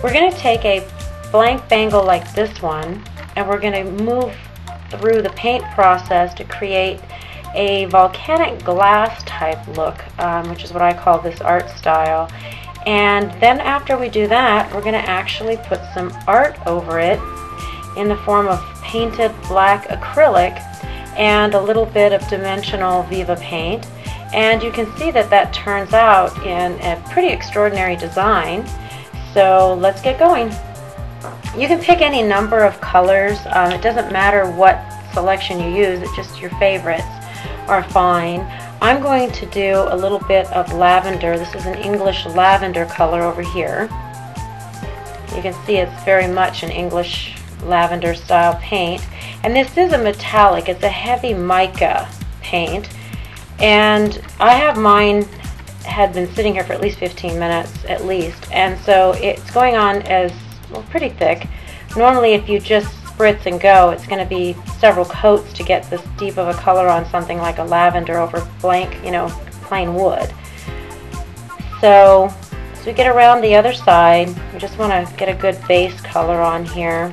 We're going to take a blank bangle like this one, and we're going to move through the paint process to create a volcanic glass type look, which is what I call this art style. And then after we do that, we're going to actually put some art over it in the form of painted black acrylic and a little bit of dimensional Viva paint. And you can see that that turns out in a pretty extraordinary design. So let's get going. You can pick any number of colors. It doesn't matter what selection you use, it's just your favorites are fine. I'm going to do a little bit of lavender. This is an English lavender color over here. You can see it's very much an English lavender style paint. And this is a metallic. It's a heavy mica paint. And I have mine had been sitting here for at least 15 minutes at least. And so it's going on as well, pretty thick. Normally if you just spritz and go, it's going to be several coats to get this deep of a color on something like a lavender over blank, plain wood. So as we get around the other side, we just want to get a good base color on here.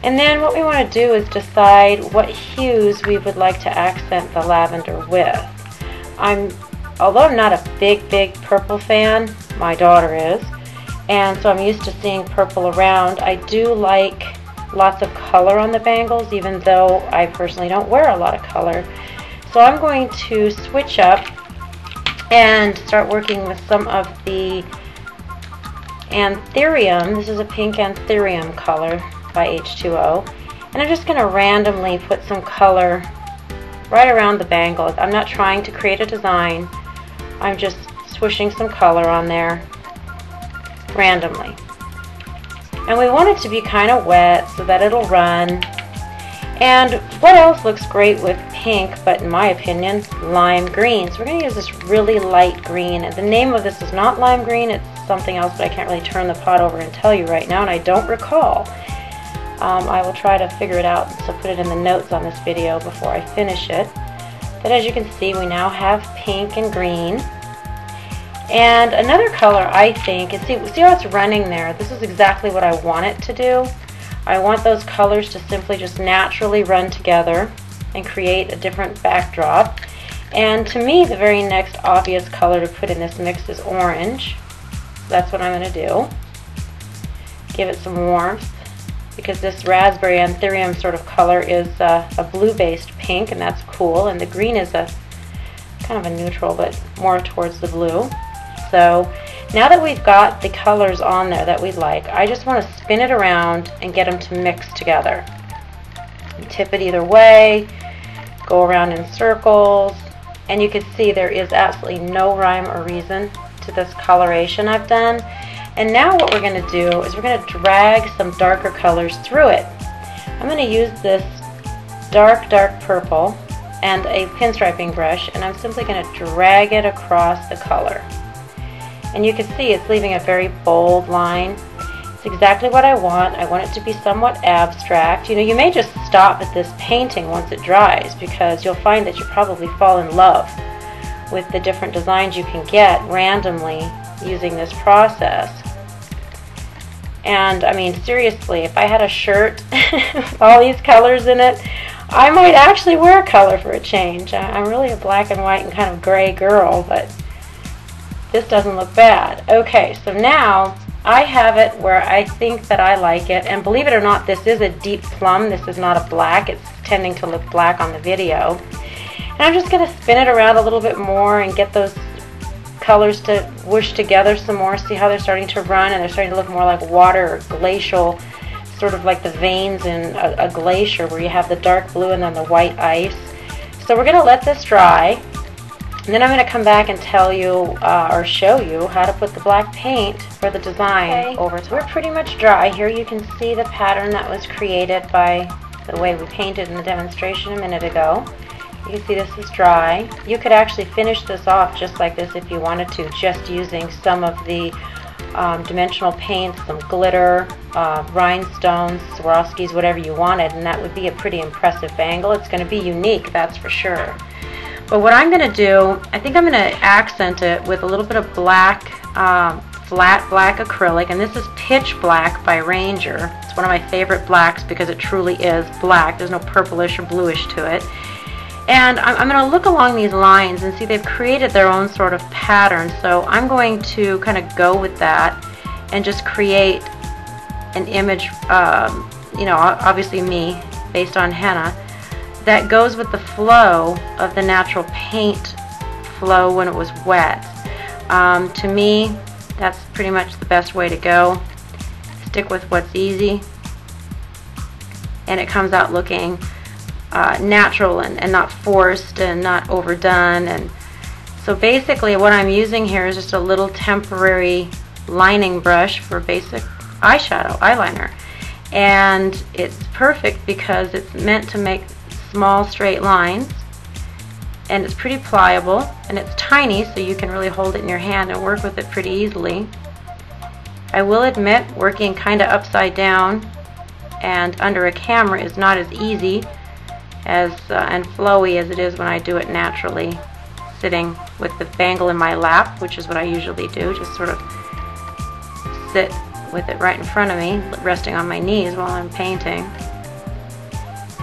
And then what we want to do is decide what hues we would like to accent the lavender with. Although I'm not a big purple fan, my daughter is, and so I'm used to seeing purple around. I do like lots of color on the bangles, even though I personally don't wear a lot of color. So I'm going to switch up and start working with some of the Anthurium. This is a pink Anthurium color by H2O, and I'm just going to randomly put some color right around the bangle. I'm not trying to create a design, I'm just swishing some color on there randomly. And we want it to be kind of wet so that it'll run. And what else looks great with pink, but in my opinion, lime green. So we're going to use this really light green. And the name of this is not lime green, it's something else, but I can't really turn the pot over and tell you right now, and I don't recall. I will try to figure it out, so put it in the notes on this video before I finish it. But as you can see, we now have pink and green. And another color, I think, and see how it's running there? This is exactly what I want it to do. I want those colors to simply just naturally run together and create a different backdrop. And to me, the very next obvious color to put in this mix is orange. That's what I'm going to do. Give it some warmth, because this raspberry Anthurium sort of color is a blue-based pink, and that's cool. And the green is a kind of a neutral, but more towards the blue. So now that we've got the colors on there that we like, I just want to spin it around and get them to mix together. Tip it either way, go around in circles, and you can see there is absolutely no rhyme or reason to this coloration I've done. And now what we're going to do is we're going to drag some darker colors through it. I'm going to use this dark purple and a pinstriping brush, and I'm simply going to drag it across the color. And you can see it's leaving a very bold line. It's exactly what I want. I want it to be somewhat abstract. You may just stop at this painting once it dries, because you'll find that you probably fall in love with the different designs you can get randomly using this process. And I mean, seriously, if I had a shirt with all these colors in it, I might actually wear color for a change. I'm really a black and white and kind of gray girl, but this doesn't look bad. Okay, so now I have it where I think that I like it, and believe it or not, this is a deep plum. This is not a black. It's tending to look black on the video. And I'm just going to spin it around a little bit more and get those colors to whoosh together some more. See how they're starting to run, and they're starting to look more like water or glacial, sort of like the veins in a glacier where you have the dark blue and then the white ice. So we're going to let this dry, and then I'm going to come back and tell you or show you how to put the black paint for the design over top. We're pretty much dry. Here you can see the pattern that was created by the way we painted in the demonstration a minute ago. You can see this is dry. You could actually finish this off just like this if you wanted to, just using some of the dimensional paints, some glitter, rhinestones, Swarovskis, whatever you wanted, and that would be a pretty impressive bangle. It's going to be unique, that's for sure. But what I'm going to do, I think I'm going to accent it with a little bit of black flat black acrylic, and this is Pitch Black by Ranger. It's one of my favorite blacks because it truly is black. There's no purplish or bluish to it. And I'm going to look along these lines and see they've created their own sort of pattern. So I'm going to kind of go with that and just create an image, you know, obviously me, based on henna, that goes with the flow of the natural paint flow when it was wet. To me, that's pretty much the best way to go. Stick with what's easy, and it comes out looking natural and not forced and not overdone. And so basically what I'm using here is just a little temporary lining brush for basic eyeliner, and it's perfect because it's meant to make small straight lines, and it's pretty pliable, and it's tiny, so you can really hold it in your hand and work with it pretty easily. I will admit, working kind of upside down and under a camera is not as easy as and flowy as it is when I do it naturally, sitting with the bangle in my lap, which is what I usually do, just sort of sit with it right in front of me, resting on my knees while I'm painting.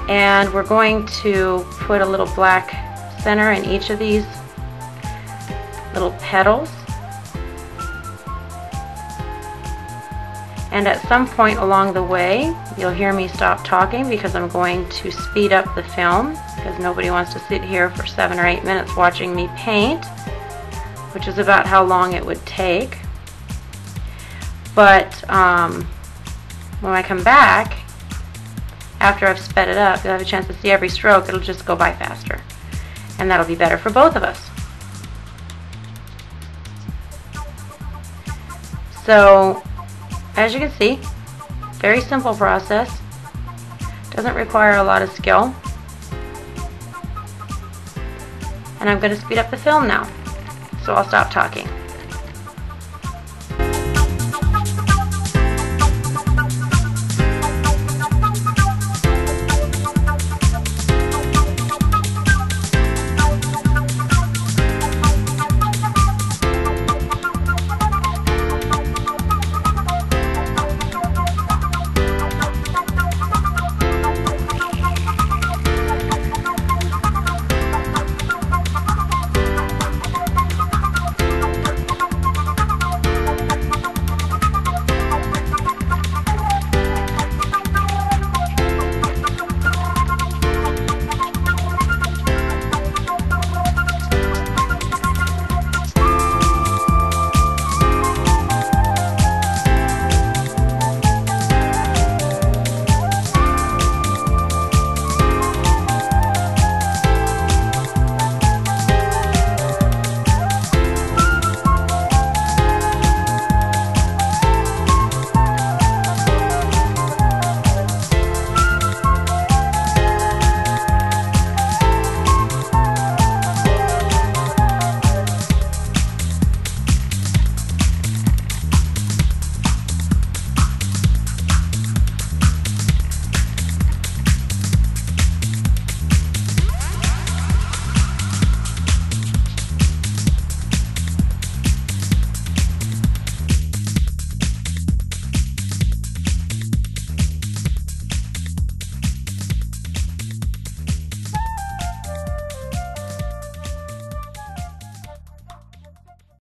And we're going to put a little black center in each of these little petals. And at some point along the way, you'll hear me stop talking because I'm going to speed up the film, because nobody wants to sit here for 7 or 8 minutes watching me paint, which is about how long it would take. But when I come back, after I've sped it up, you'll have a chance to see every stroke. It'll just go by faster, and that'll be better for both of us. So, as you can see, very simple process. Doesn't require a lot of skill. And I'm going to speed up the film now, so I'll stop talking.